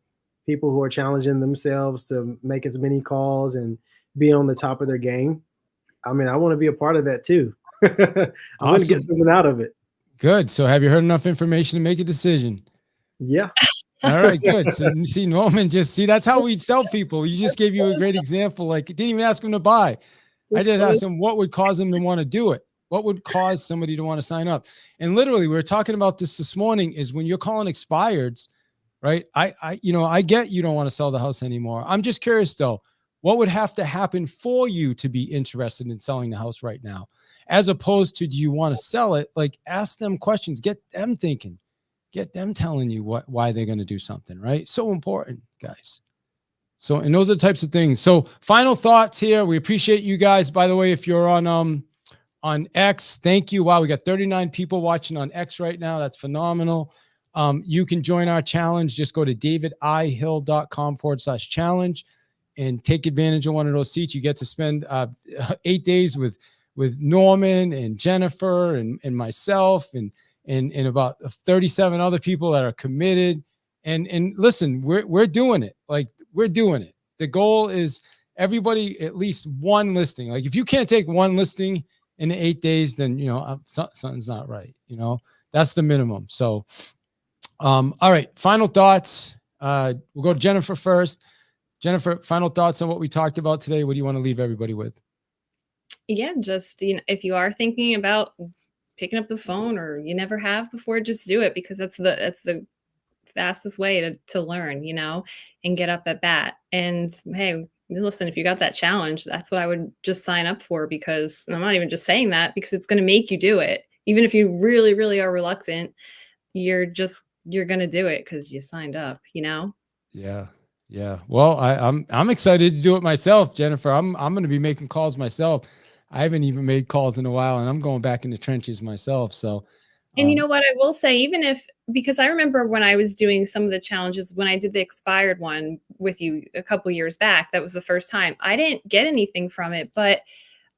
people who are challenging themselves to make as many calls and be on the top of their game. I mean, I want to be a part of that too. I want to get something out of it. Good. So have you heard enough information to make a decision? Yeah. All right, good. So you see, Norman, that's how we sell people. You just gave you a great example. Like, didn't even ask them to buy. I just asked them what would cause them to want to do it. What would cause somebody to want to sign up? And literally, we were talking about this morning, is when you're calling expireds, right? I get you don't want to sell the house anymore. I'm just curious though, what would have to happen for you to be interested in selling the house right now? As opposed to, do you want to sell it? Like, ask them questions, get them thinking. Get them telling you why they're going to do something, right? So important, guys. So, and those are the types of things. So final thoughts here. We appreciate you guys. By the way, if you're on X, thank you. Wow, we got 39 people watching on X right now. That's phenomenal. You can join our challenge. Just go to davidihill.com/challenge and take advantage of one of those seats. You get to spend 8 days with Norman and Jennifer and myself and about 37 other people that are committed. And listen, we're doing it. Like, we're doing it. The goal is everybody, at least one listing. Like, if you can't take one listing in 8 days, then, something's not right. That's the minimum. So, all right. Final thoughts. We'll go to Jennifer first. Jennifer, final thoughts on what we talked about today. What do you want to leave everybody with? Yeah, just, if you are thinking about picking up the phone, or you never have before, just do it, because that's the fastest way to learn, and get up at bat. And hey, listen, if you got that challenge, that's what I would just sign up for, because I'm not even just saying that, because it's going to make you do it. Even if you really, really are reluctant, you're going to do it because you signed up, Yeah. Yeah. Well, I'm excited to do it myself, Jennifer. I'm going to be making calls myself. I haven't even made calls in a while, and I'm going back in the trenches myself. So, and you know what I will say, because I remember when I was doing some of the challenges, when I did the expired one with you a couple years back, that was the first time. I didn't get anything from it, but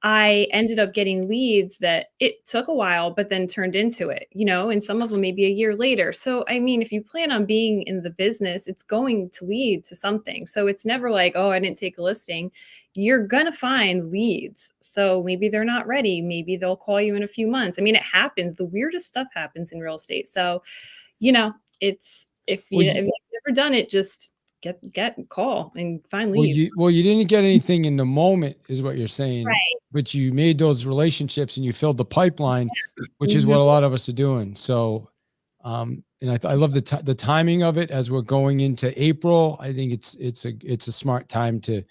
I ended up getting leads that it took a while, but then turned into it, and some of them maybe a year later. So, I mean, if you plan on being in the business, it's going to lead to something. So it's never like, oh, I didn't take a listing. You're going to find leads. So maybe they're not ready. Maybe they'll call you in a few months. I mean, it happens. The weirdest stuff happens in real estate. So, it's, if you've never done it, just call and find leads. You didn't get anything in the moment, is what you're saying, right? But you made those relationships and you filled the pipeline, which is what a lot of us are doing. So, and I love the timing of it as we're going into April. I think it's a smart time to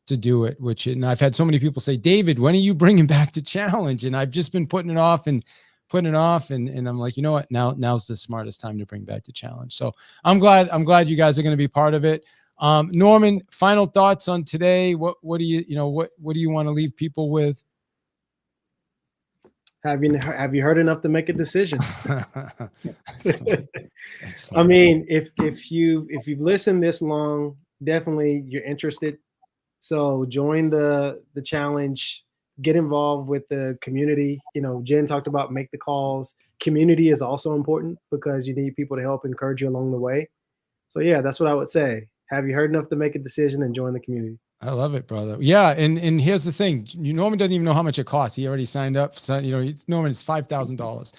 do it, and I've had so many people say, David, when are you bringing back the challenge? And I've just been putting it off and I'm like, you know what, now's the smartest time to bring back the challenge. So I'm glad you guys are going to be part of it. Norman, final thoughts on today. What do you want to leave people with? Have you heard enough to make a decision? That's funny. I mean, if you've listened this long, definitely you're interested. So join the challenge. Get involved with the community. Jen talked about make the calls. Community is also important because you need people to help encourage you along the way. So yeah, that's what I would say. Have you heard enough to make a decision and join the community? I love it, brother. Yeah. And here's the thing. Norman doesn't even know how much it costs. He already signed up. So, Norman, it's $5,000.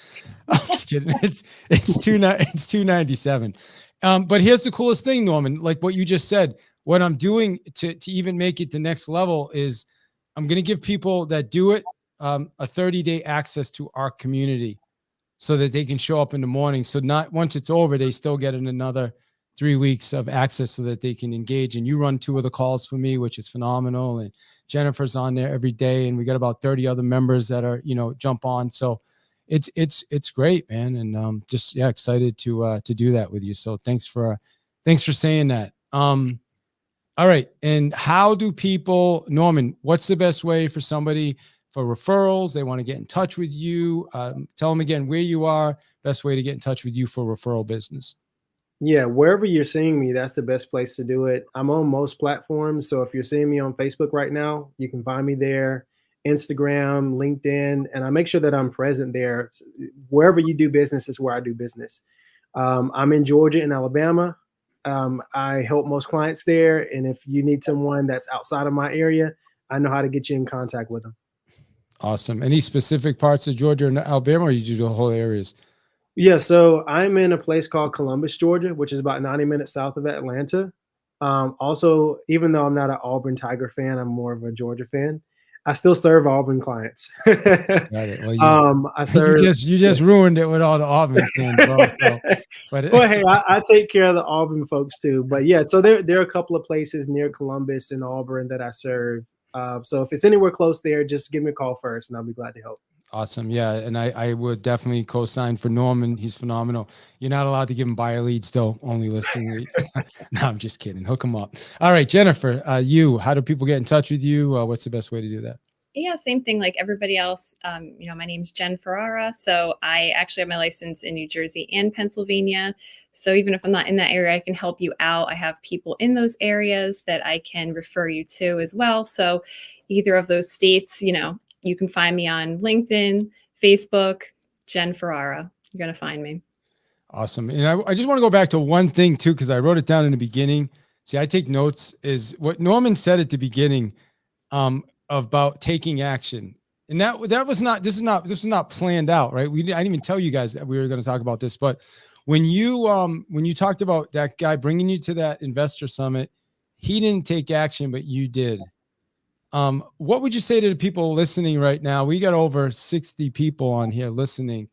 I'm just kidding. It's $297. But here's the coolest thing, Norman, like what you just said, what I'm doing to even make it the next level is I'm going to give people that do it a 30-day access to our community so that they can show up in the morning. So not once it's over, they still get another 3 weeks of access so that they can engage. And you run 2 of the calls for me, which is phenomenal. And Jennifer's on there every day. And we got about 30 other members that are, jump on. So it's great, man. And excited to do that with you. So thanks for saying that. All right. And how do people, Norman, what's the best way for somebody, if for referrals, they want to get in touch with you, tell them again where you are, best way to get in touch with you for referral business. Yeah, wherever you're seeing me, that's the best place to do it. I'm on most platforms. So if you're seeing me on Facebook right now, you can find me there, Instagram, LinkedIn, and I make sure that I'm present there. Wherever you do business is where I do business. I'm in Georgia and Alabama. I help most clients there. And if you need someone that's outside of my area, I know how to get you in contact with them. Awesome. Any specific parts of Georgia and Alabama, or you do the whole areas? Yeah, so I'm in a place called Columbus, Georgia, which is about 90 minutes south of Atlanta. Also, even though I'm not an Auburn Tiger fan, I'm more of a Georgia fan. I still serve Auburn clients. Got it. Well, I serve. you just ruined it with all the Auburn fans, bro. So, but Well, hey, I take care of the Auburn folks too. But yeah, so there are a couple of places near Columbus and Auburn that I serve. So if it's anywhere close there, just give me a call first, and I'll be glad to help. Awesome. Yeah. And I would definitely co-sign for Norman. He's phenomenal. You're not allowed to give him buyer leads, though, only listing leads. No, I'm just kidding. Hook him up. All right, Jennifer, how do people get in touch with you? What's the best way to do that? Yeah, same thing like everybody else. My name's Jen Ferrara. So I actually have my license in New Jersey and Pennsylvania. So even if I'm not in that area, I can help you out. I have people in those areas that I can refer you to as well. So either of those states, you can find me on LinkedIn, Facebook, Jen Ferrara. You're going to find me. Awesome. And I just want to go back to one thing too, because I wrote it down in the beginning. See, I take notes, is what Norman said at the beginning about taking action. And that was not, this is not planned out, right? I didn't even tell you guys that we were going to talk about this, but when you talked about that guy bringing you to that investor summit, he didn't take action, but you did. What would you say to the people listening right now? We got over 60 people on here listening,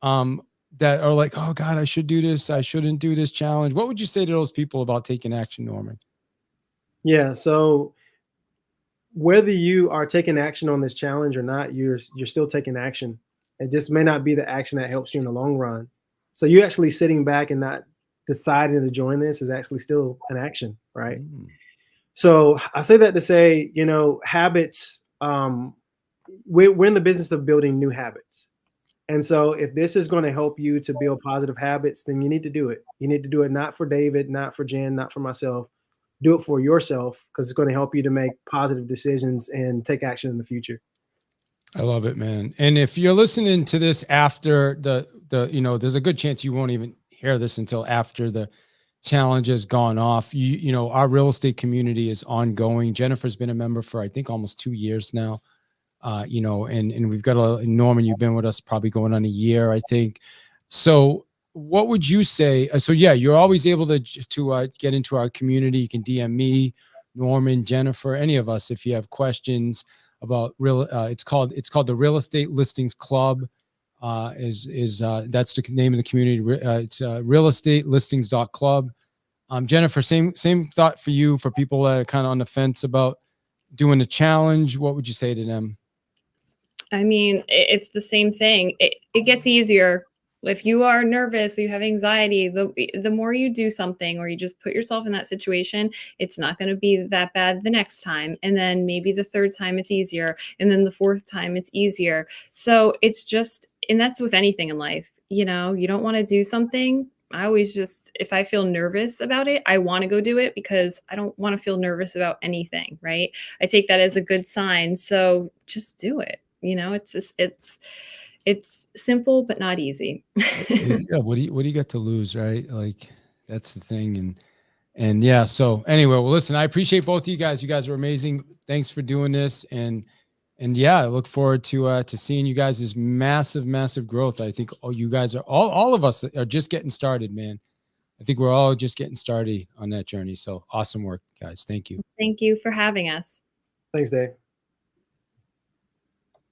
that are like, oh God, I should do this. I shouldn't do this challenge. What would you say to those people about taking action, Norman? Yeah. So whether you are taking action on this challenge or not, you're still taking action. It just may not be the action that helps you in the long run. So you actually sitting back and not deciding to join this is actually still an action, right? So I say that to say, habits, we're in the business of building new habits. And so if this is going to help you to build positive habits, then you need to do it. You need to do it not for David, not for Jen, not for myself. Do it for yourself, because it's going to help you to make positive decisions and take action in the future. I love it, man. And if you're listening to this after there's a good chance you won't even hear this until after the challenge has gone off. Our real estate community is ongoing. Jennifer's been a member for, I think, almost 2 years now. And we've got Norman, you've been with us probably going on a year, I think. So what would you say? So yeah, you're always able to get into our community. You can DM me, Norman, Jennifer, any of us, if you have questions about it's called the Real Estate Listings Club. That's the name of the community. It's realestatelistings.club. Jennifer, same thought for you, for people that are kind of on the fence about doing the challenge. What would you say to them? I mean, it's the same thing. It gets easier. If you are nervous, you have anxiety, the more you do something, or you just put yourself in that situation, it's not going to be that bad the next time. And then maybe the third time it's easier. And then the fourth time it's easier. So it's just, and that's with anything in life. You don't want to do something. I always if I feel nervous about it, I want to go do it, because I don't want to feel nervous about anything. Right. I take that as a good sign. So just do it. It's simple, but not easy. Yeah. What do you got to lose? Right. Like, that's the thing. And yeah. So anyway, well, listen, I appreciate both of you guys. You guys are amazing. Thanks for doing this. And yeah, I look forward to seeing you guys' massive, massive growth. I think you guys are all of us are just getting started, man. I think we're all just getting started on that journey. So awesome work, guys. Thank you. Thank you for having us. Thanks, Dave.